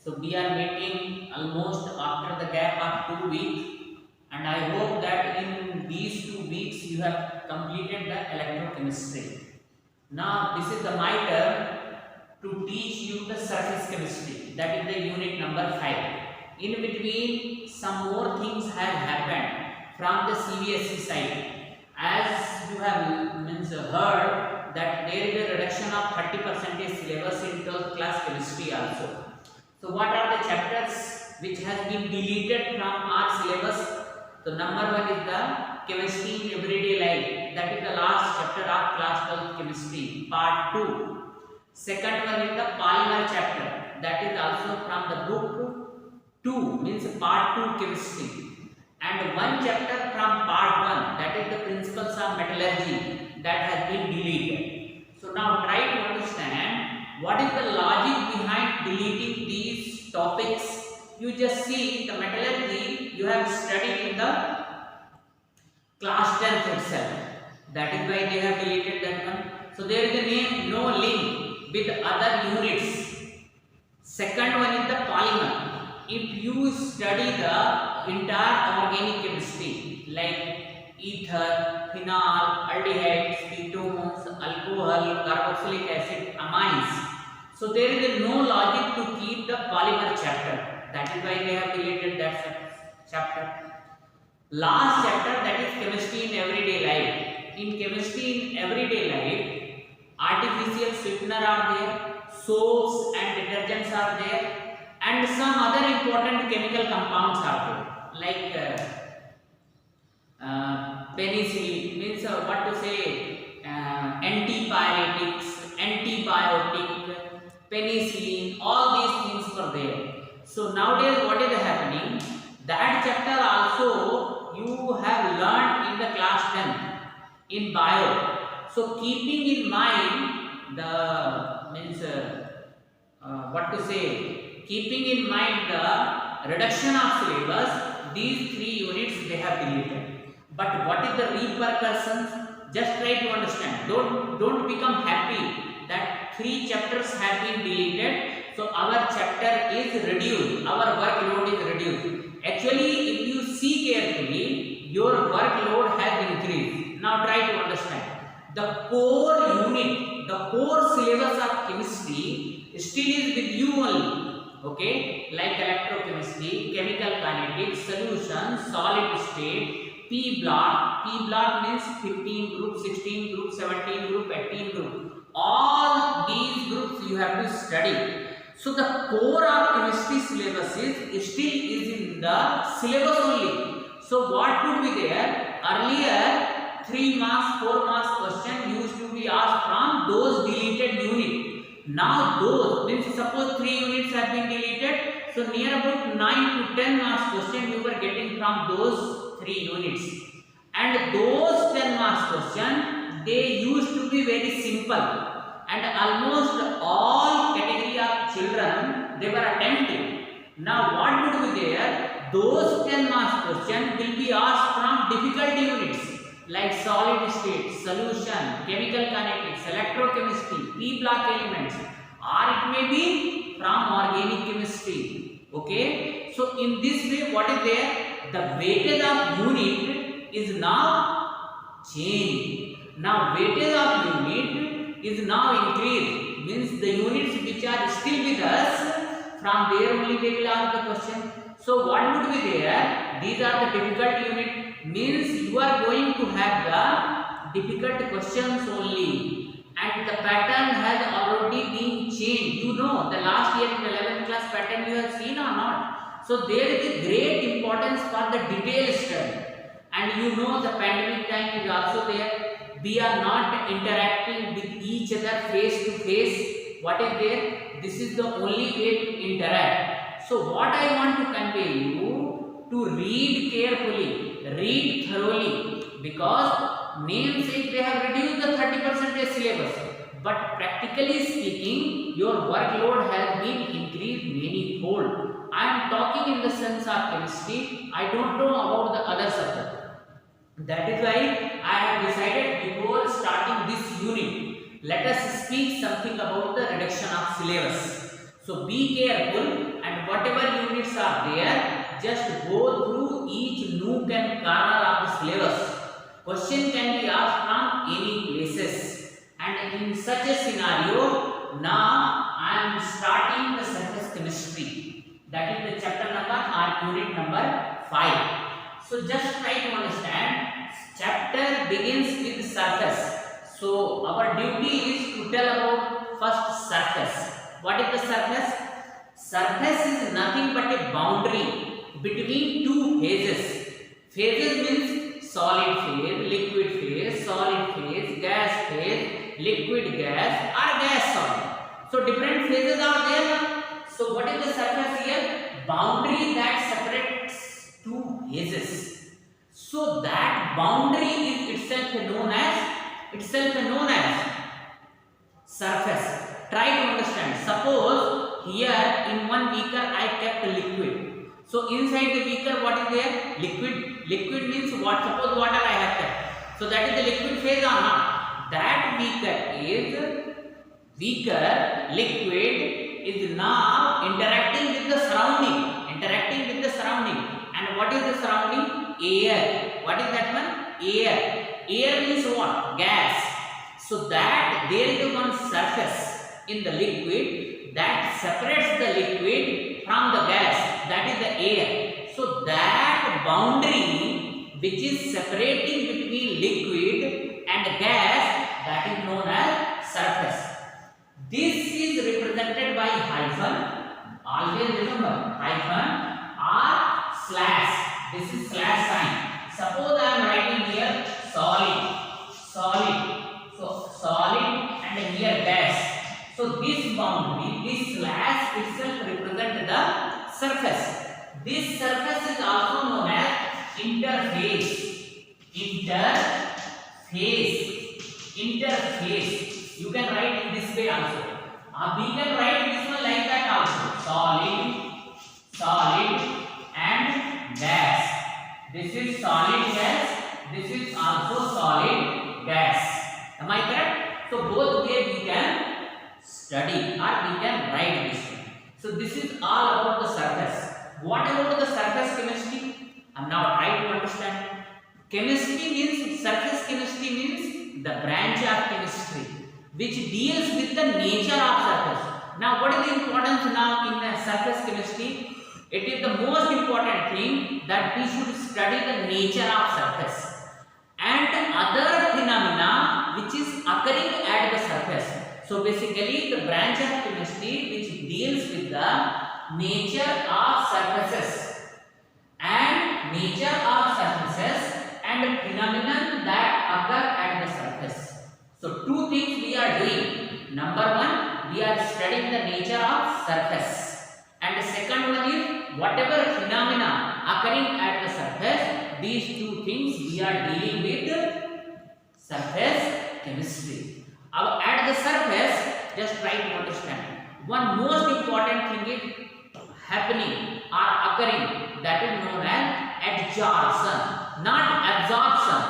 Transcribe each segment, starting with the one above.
So we are meeting almost after the gap of 2 weeks, and I hope that in these 2 weeks you have completed the electrochemistry. Now this is the my turn to teach you the surface chemistry. That is the unit number 5. In between, some more things have happened from the CBSE side. As you have heard that there is a reduction of 30% syllabus in 12th class chemistry also. So what are the chapters which has been deleted from our syllabus? So number 1 is the chemistry in everyday life. That is the last chapter of class 12 chemistry, part 2. Second one is the polymer chapter. That is also from the book 2, means part 2 chemistry. And one chapter from part 1, that is the principles of metallurgy, that has been deleted. So now try to understand what is the logic behind deleting these topics. You just see the metallurgy you have studied in the class 10th itself. That is why they have deleted that one. So there is a name, no link with other units. Second one is the polymer. If you study the entire organic chemistry like ether, phenol, aldehydes, ketones, alcohol, carboxylic acid, amines, so there is no logic to keep the polymer chapter. That is why they have deleted that chapter. Last chapter, that is chemistry in everyday life. In chemistry in everyday life, artificial sweetener are there, soaps and detergents are there, and some other important chemical compounds are there, like penicillin, means what to say, antipyretics, antibiotic, penicillin, all these things were there. So nowadays what is happening? That chapter also you have learned in the class 10 in bio. So keeping in mind the what to say, keeping in mind the reduction of syllabus, these 3 units they have deleted. But what is the repercussions? Just try to understand. Don't become happy that 3 chapters have been deleted. So our chapter is reduced, our workload is reduced. Actually, if you see carefully, your workload has increased. Now try to understand. The core unit, the core syllabus of chemistry still is with you only. Okay, like electrochemistry, chemical kinetics, solution, solid state, P block. P block means 15 group, 16 group, 17 group, 18 group. All these groups you have to study. So the core of chemistry syllabus is still in the syllabus only. So what could be there? Earlier 3 marks, 4 marks question used to be asked from those deleted unit. Now those, means suppose 3 units have been deleted, so near about 9 to 10 marks question you were getting from those 3 units. And those 10 marks question, they used to be very simple. And almost all category of children they were attempting. Now what would be there? Those 10 marks question will be asked from difficult units like solid state, solution, chemical kinetics, electrochemistry, P block elements, or it may be from organic chemistry. Okay, so in this way what is there? The weightage of unit is now changed. Now weightage of unit is now increased, means the units which are still with us, from there only they will ask the question. So what would be there? These are the difficult unit, means you are going to have the difficult questions only, and the pattern has already been changed. You know the last year in the 11th class pattern you have seen or not? So there is a great importance for the detailed study, and you know the pandemic time is also there. We are not interacting with each other face to face. What is there? This is the only way to interact. So what I want to convey you, to read carefully, read thoroughly, because namesake they have reduced the 30% syllabus, but practically speaking your workload has been increased many fold. I am talking in the sense of chemistry. I don't know about the other subject. That is why I have decided before starting this unit, let us speak something about the reduction of syllabus. So be careful and whatever units are there, just go through each nook and corner of the syllabus. Question can be asked from any places, and in such a scenario, now I am starting the surface chemistry. That is the chapter number or unit number 5. So just try to understand. Chapter begins with surface. So our duty is to tell about first surface. What is the surface? Surface is nothing but a boundary between two phases. Phases means solid phase, liquid phase, solid phase, gas phase, liquid gas or gas solid. So different phases are there. So what is the surface here? Boundary that separates two phases. So that boundary is itself known as surface. Try to understand. Suppose here in one beaker I kept liquid. So inside the beaker what is there? Liquid. Liquid means what? Suppose water I have kept. So that is the liquid phase or not? That beaker liquid is now interacting with the surrounding. And what is the surrounding? Air. What is that one? Air. Air means what? Gas. So that there is one surface in the liquid that separates the liquid from the gas. That is the air. So that boundary which is separating between liquid and gas, that is known as surface. This is represented by hyphen. Always remember hyphen or slash. This is slash sign. Suppose I am writing here solid. So solid and here gas. So this boundary, this slash itself represents the surface. This surface is also known as interface. You can write in this way also. We can write this one like that also. Solid and gas. This is solid gas. This is also solid gas. Am I correct? So both way we can study or we can write this one. So this is all about the surface. What about the surface chemistry? I am now trying to understand. Surface chemistry means the branch of chemistry which deals with the nature of surface. Now what is the importance now in surface chemistry? It is the most important thing that we should study the nature of surface and other phenomena which is occurring at the surface. So basically the branch of chemistry which deals with the nature of surfaces and phenomena that occur at the surface. So two things we are doing. Number one, we are studying the nature of surface, and the second one is whatever phenomena occurring at the surface. These two things we are dealing with surface chemistry. At the surface, just try to understand. One most important thing is happening or occurring, that is known as adsorption, not absorption.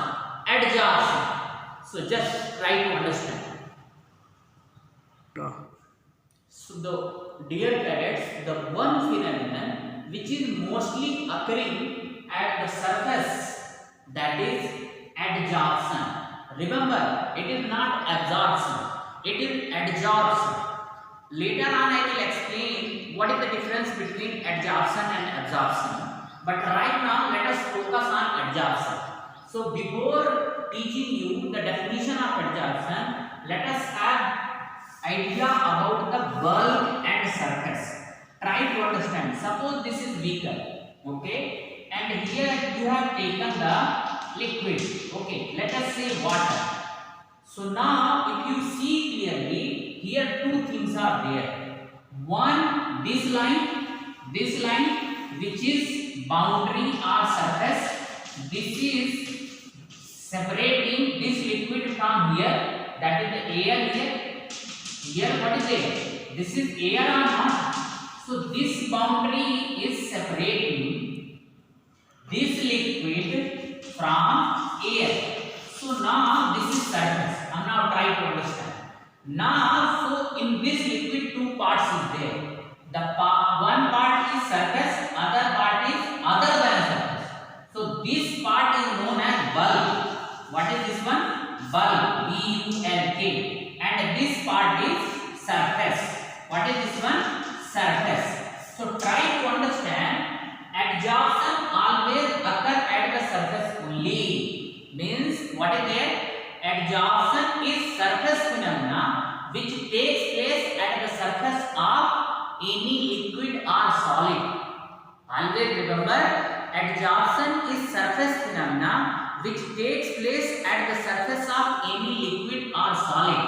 Adsorption. So just try to understand. So dear cadets, the one phenomenon which is mostly occurring at the surface, that is adsorption. Remember, it is not absorption, it is adsorption. Later on I will explain what is the difference between adsorption and absorption. But right now let us focus on adsorption. So before teaching you the definition of adsorption, let us have idea about the bulk and surface. Try to understand. Suppose this is beaker, okay, and here you have taken the liquid, okay, let us say water. So now if you see clearly, here two things are there. One, this line which is boundary or surface. This is separating this liquid from here, that is the air here. Here what is it? This is air or not? So this boundary is separating this liquid from air. So now this is surface. I am now trying to understand. Now, so in this liquid two parts is there. One part is surface, other part is other than surface. So this part is known as bulk. What is this one? Bulk, B-U-L-K. And this part is surface. What is this one? Surface. So try to understand, adsorption always occur at the surface only. Means what is there? Adsorption is surface phenomena which takes place at the surface of any liquid or solid. Always remember, adsorption is surface phenomena which takes place at the surface of any liquid or solid.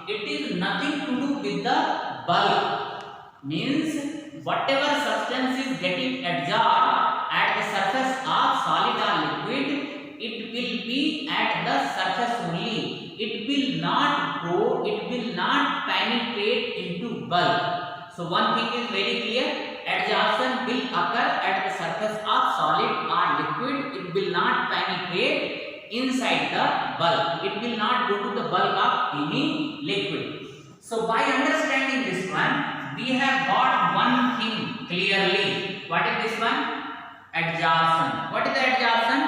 It is nothing to do with the bulk. Means whatever substance is getting adsorbed at the surface of solid or liquid, it will be at the surface only. It will not penetrate into bulk. So one thing is very clear, adsorption will occur at the surface of solid or liquid. It will not penetrate inside the bulk. It will not go to the bulk of any liquid. So by understanding this one, we have got one thing clearly. What is this one? Adsorption. What is the adsorption?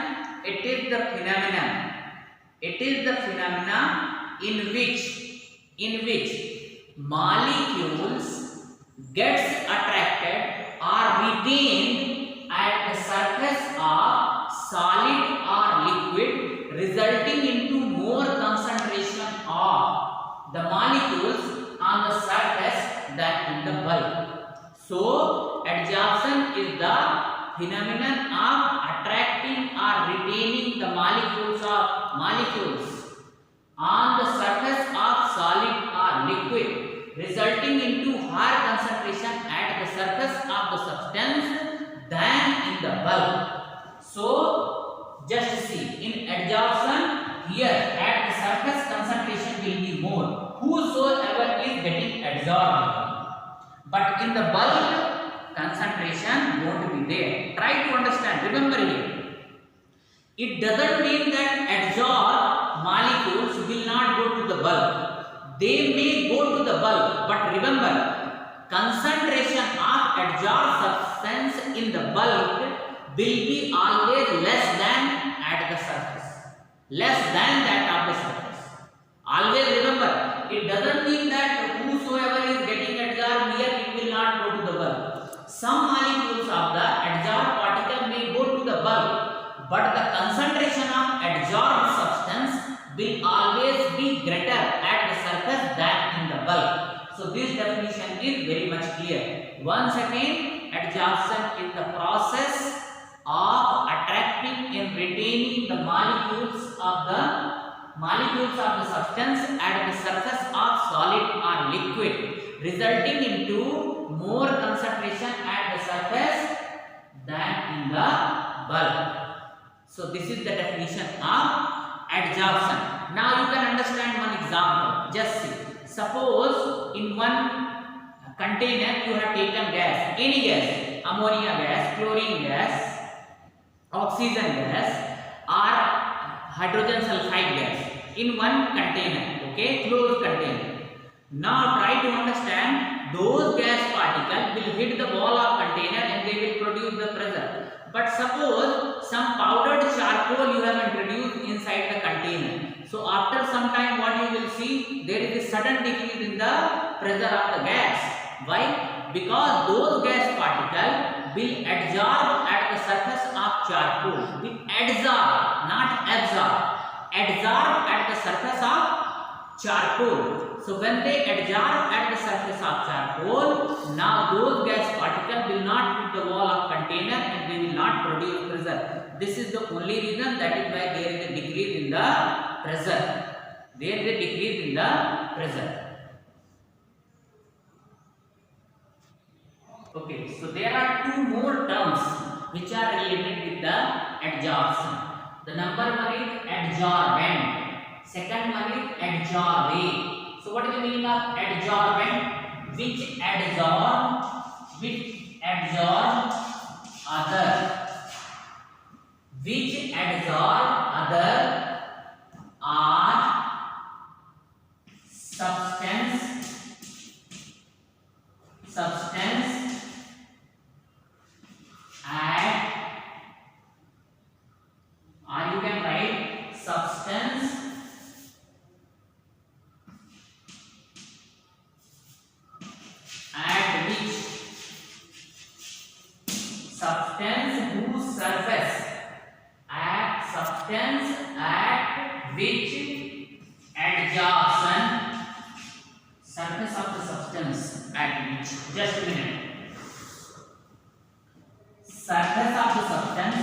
It is the phenomenon. It is the phenomena in which molecules gets attracted or retained at the surface of solid or liquid, resulting into more concentration of the molecules on the surface than in the bulk. So adsorption is the phenomenon of attracting or retaining the molecules on the surface of solid or liquid, resulting into higher concentration at the surface of the substance than in the bulk. So just see, in adsorption here at the surface concentration will be more, whosoever is getting adsorbed, but in the bulk concentration won't be there. Try to understand. Remember here, it doesn't mean that adsorbed molecules will not go to the bulk. They may go to the bulk, but remember, concentration of adsorbed substance in the bulk will be always less than at the surface, less than that of the surface. Always remember, it doesn't mean that whosoever is getting adsorbed here, it will not go to the bulk. Some molecules of the adsorbed particle may go to the bulk, but the concentration of adsorbed substance will always be greater at the surface than in the bulk. So this definition is very much clear. Once again, adsorption is the process of attracting and retaining the molecules of the substance at the surface of solid or liquid, resulting into more concentration at the surface than in the bulk. So this is the definition of adsorption. Now you can understand one example. Just see. Suppose in one container you have taken gas, any gas, ammonia gas, chlorine gas, oxygen gas, or hydrogen sulfide gas in one container, okay, closed container. Now try to understand, those gas particles will hit the wall of container and they will produce the pressure. But suppose some powdered charcoal you have introduced inside the container. So after some time what you will see, there is a sudden decrease in the pressure of the gas. Why? Because those gas particles will adsorb at the surface of charcoal. Will adsorb, not absorb. Adsorb at the surface of charcoal. So when they adsorb at the surface of charcoal, now those gas particles will not hit the wall of container and they will not produce pressure. This is the only reason, that is why there is a decrease in the pressure. There is a decrease in the pressure. Okay, so there are two more terms which are related with the adsorption. The number one is adsorbent. Second one is adsorbate. So what is the meaning of adsorbent? Which adsorb other. Which adsorb other are substance substance whose surface at which adsorption, surface of the substance at which, just a minute, surface of the substance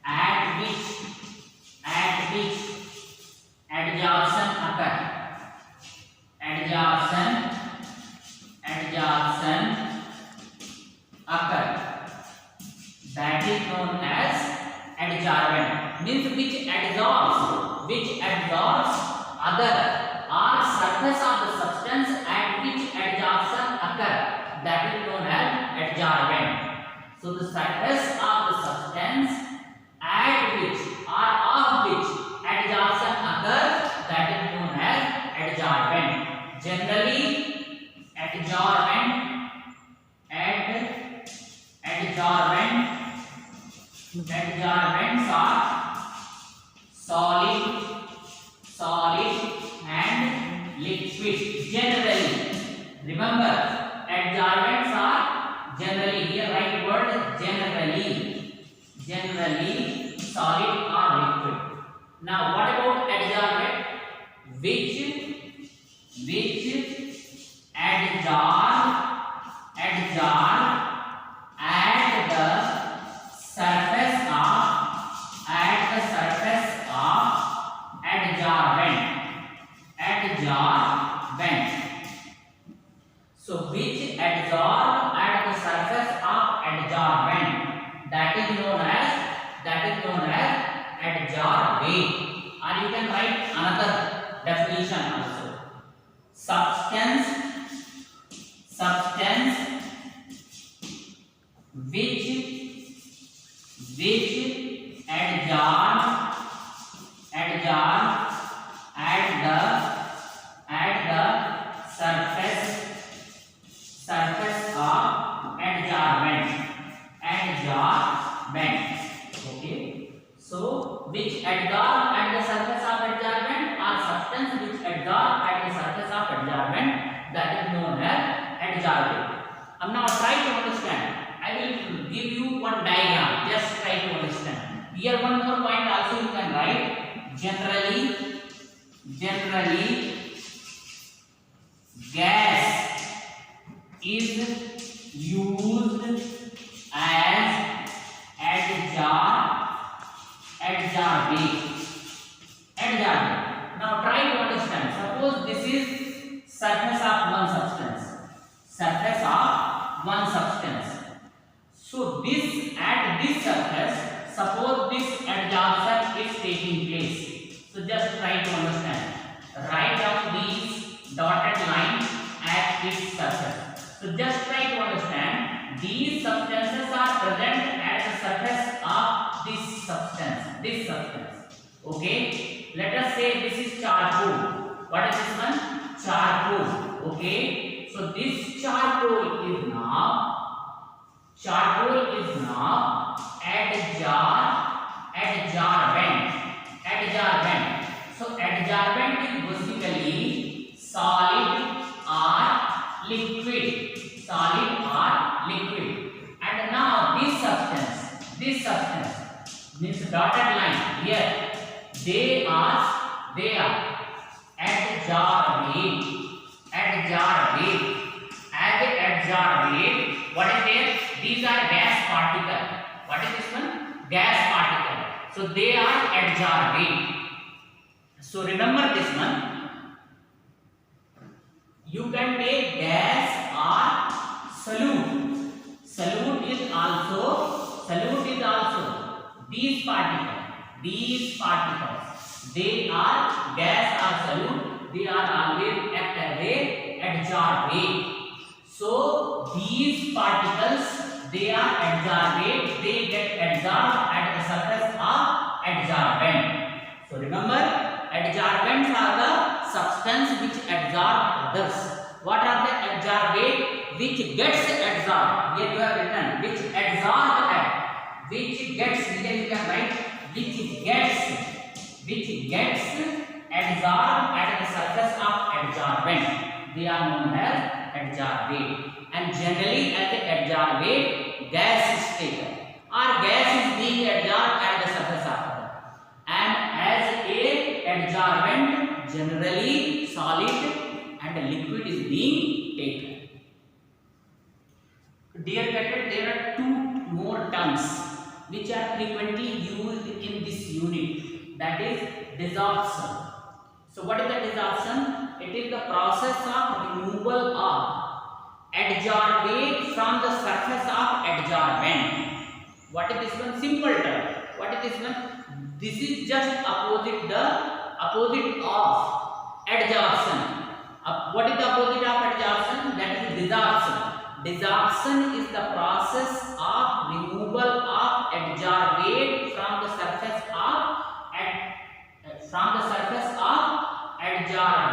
at which adsorption occur, that is known as adsorbent, means which absorbs other or surface of the substance at which adsorption occur, that is known as adsorbent. So the surface of the substance at which or of which adsorption occurs, that is known as adsorbent. Generally, adsorbents are solid and liquid. Generally, remember, adsorbents are generally, here write word generally solid or liquid. Now what about adsorbent? Which adsorb at the surface of adsorbent. So which adsorb at the surface of adsorbent, that is known as adsorbate. Or you can write another definition also. Substance which adsorb at the surface of adsorbent. Okay, so which adsorb at the surface of adsorbent, or substance which adsorb at the surface of adsorbent, that is known as adsorbate. Now try to understand. I will give you one diagram, just try to understand. Here one more point also you can write. Generally gas is used as adsorbate. Now try to understand. Suppose this is surface of one substance. So at this surface, suppose this adsorption is taking place. So just try to understand. Write down these dotted lines at its surface. So just try to understand. These substances are present at the surface of this substance. Okay. Let us say this is charcoal. What is this one? Charcoal. Okay. So this charcoal is now adsorbent. So adsorbent is basically solid or liquid. And now this substance means dotted line here. They are adsorbate. As adsorbate, what is there? These are gas particle. What is this one? Gas particle. So they are adsorbate. So remember this one. You can take gas or solute. Solute is also these particles. They are gas or solute. They are always act as a adsorbate. So these particles, they are adsorbate. They get adsorbed at the surface of adsorbent. So remember, adsorbents are the substance which adsorb others. What are the adsorbate? Which gets adsorbed. Here you have written which adsorb at. Which gets, here you can write which gets adsorbed at the surface of adsorbent. they are known as adsorbate. And generally at the adsorbate, gas is taken or gas is being adsorbed at the surface of water. And as a adsorbent, generally solid and liquid is being taken. Dear cadet, there are two more terms which are frequently used in this unit, that is desorption. So what is the desorption? It is the process of removal of adsorbate from the surface of adsorbent. What is this one? Simple term. What is this one? This is just opposite of adsorption. What is the opposite of adsorption? That is desorption. Desorption is the process of removal of adsorbate from the surface of adsorbent.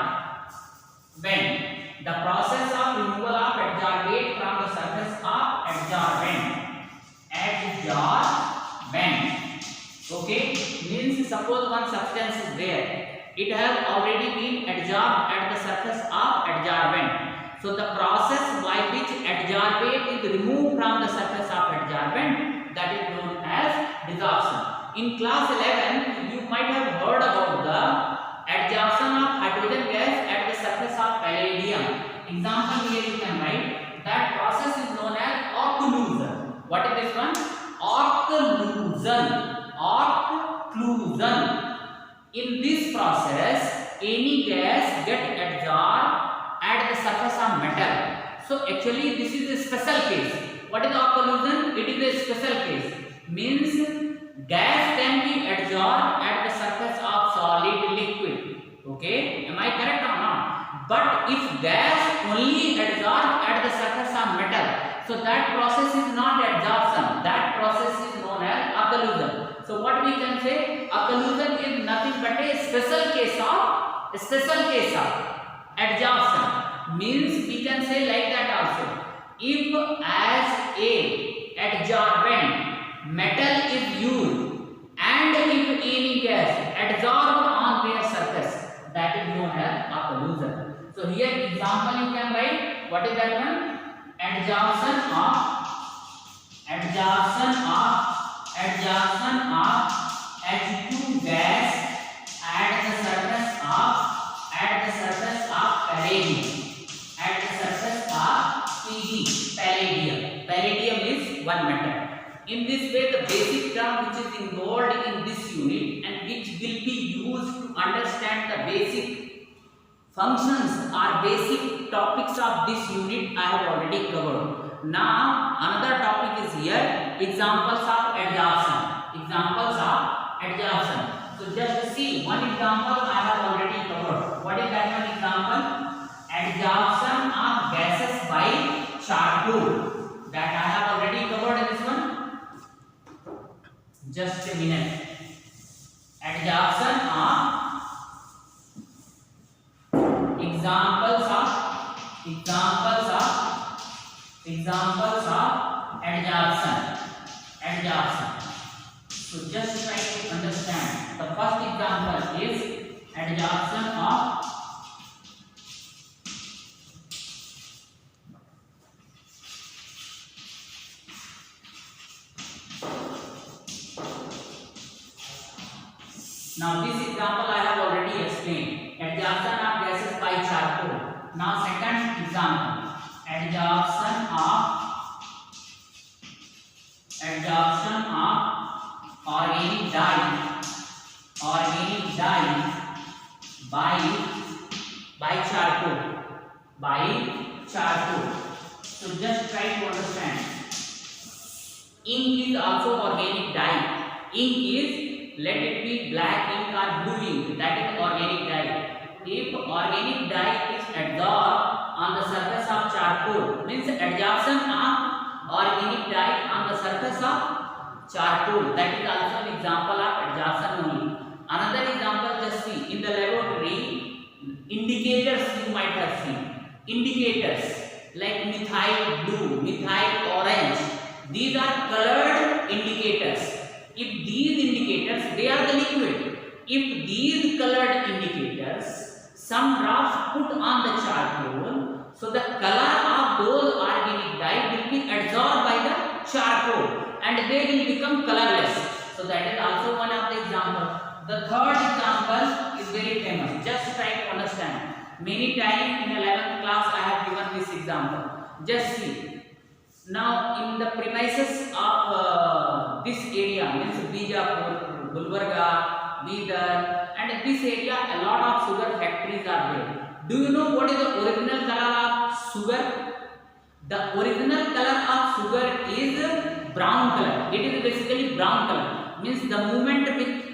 The process of removal of adsorbate from the surface of adsorbent. Okay, means suppose one substance is there, it has already been adsorbed at the surface of adsorbent. So the process by which adsorbate is removed from the surface of adsorbent, that is known as desorption. In class 11, you might have heard about the adsorption of hydrogen gas at the surface of palladium. Example here you can write. That process is known as occlusion. What is this one? Occlusion. In this process, any gas get adsorbed at the surface of metal. So actually this is a special case. What is occlusion? It is a special case. Means gas can be adsorbed at the surface of solid liquid. Okay, am I correct or not? But if gas only adsorbed at the surface of metal, so that process is not adsorption. That process is known as occlusion. So what we can say? Occlusion is nothing but a special case of adsorption. Means we can say like that also. If as a adsorbent metal is used and if any gas adsorbed on their surface, that is known as occlusion. So here example you can write. What is that one? Adsorption of H2 gas at the surface of palladium. At the surface of palladium. Palladium is one metal. In this way, the basic term which is involved in this unit and which will be used to understand the basic functions or basic topics of this unit I have already covered. Now another topic is here, examples of adsorption. So just see one example I have already covered. What is that one example? Adsorption of gases by charcoal. That I have already covered in this one. Just a minute. Adsorption of examples of adsorption. So just try to understand. The first example is adsorption of Now this example I have already explained. Adsorption of gases by charcoal. Now second example. Adsorption of organic dye by charcoal. So just try to understand. Ink is also organic dye. Ink is, let it be black ink or blue ink, that is organic dye. If organic dye is adsorbed on the surface of charcoal, means adsorption of organic dye on the surface of charcoal, that is also an example of adsorption only. Another example, just see, in the laboratory, indicators you might have seen. Indicators like methyl blue, methyl orange, these are colored indicators. If these indicators, they are the liquid. If these colored indicators some drops put on the charcoal, so the color of those organic dye will be absorbed by the charcoal and they will become colorless. So that is also one of the example. The third example is very famous. Just try to understand. Many times in 11th class I have given this example. Just see. Now in the premises of this area, means Bijapur, Gulbarga, Bidar, and this area a lot of sugar factories are there. Do you know what is the original color of sugar? The original color of sugar is brown color. It is basically brown color. Means the moment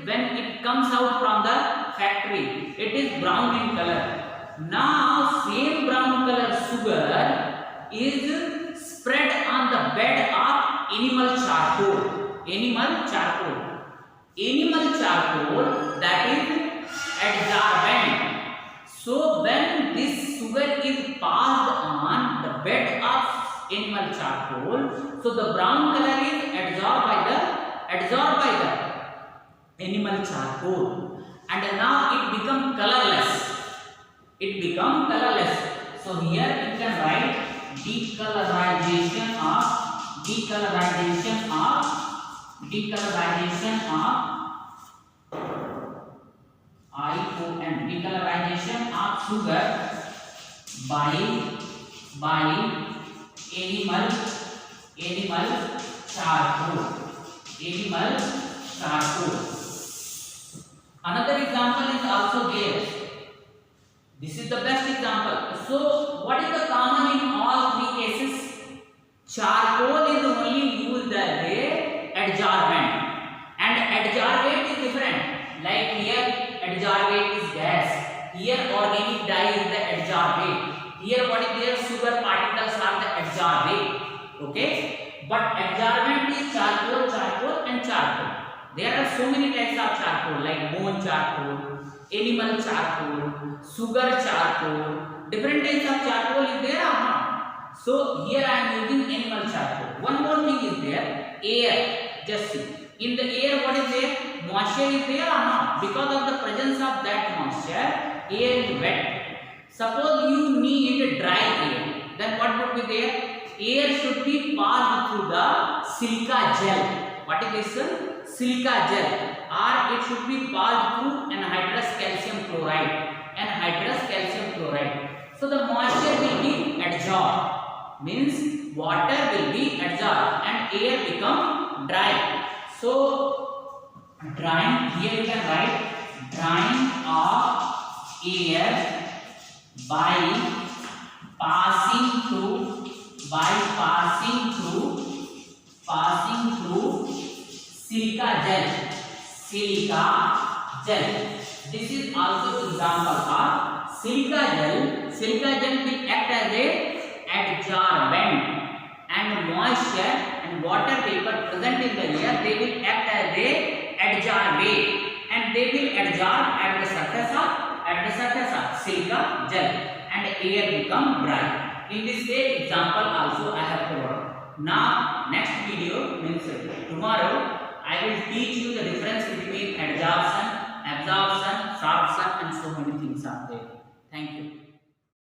when it comes out from the factory, it is brown in color. Now same brown color sugar is spread on the bed of animal charcoal. Animal charcoal. Animal charcoal, that is adsorbent. So when this sugar is passed on the bed of animal charcoal, so the brown color is absorbed by the animal charcoal, and now it become colorless. It become colorless. So here you can write decolorization of decolorization of sugar by animal charcoal. Another example is also there. This is the best example. So what is the common in all three cases? Charcoal is only used as a adsorbent, and adsorbent is different. Like here adsorbent is gas, here organic dye is the adsorbent, here what is there, sugar particles are the adsorbent. Okay, but adsorbent is charcoal and charcoal. There are so many types of charcoal, like bone charcoal, animal charcoal, sugar charcoal. Different types of charcoal is there or not? So here I am using animal charcoal. One more thing is there, air. Just see. In the air, what is there? Moisture is there or not? Because of the presence of that moisture, air is wet. Suppose you need dry air, then what would be there? Air should be passed through the silica gel. What is this? Silica gel, or it should be passed through anhydrous calcium chloride. So the moisture will be adsorbed, means water will be adsorbed and air become dry. So drying, here you can write drying of air by passing through silica gel. This is also example of silica gel. Silica gel will act as a adsorbent, and moisture and water vapor present in the air, they will act as a adsorbate, and they will adsorb at the surface of silica gel, and air become dry. In this case, example also I have covered. Now next video, means tomorrow, I will teach you the difference between adsorption, absorption, sorption, and so many things are there. Thank you.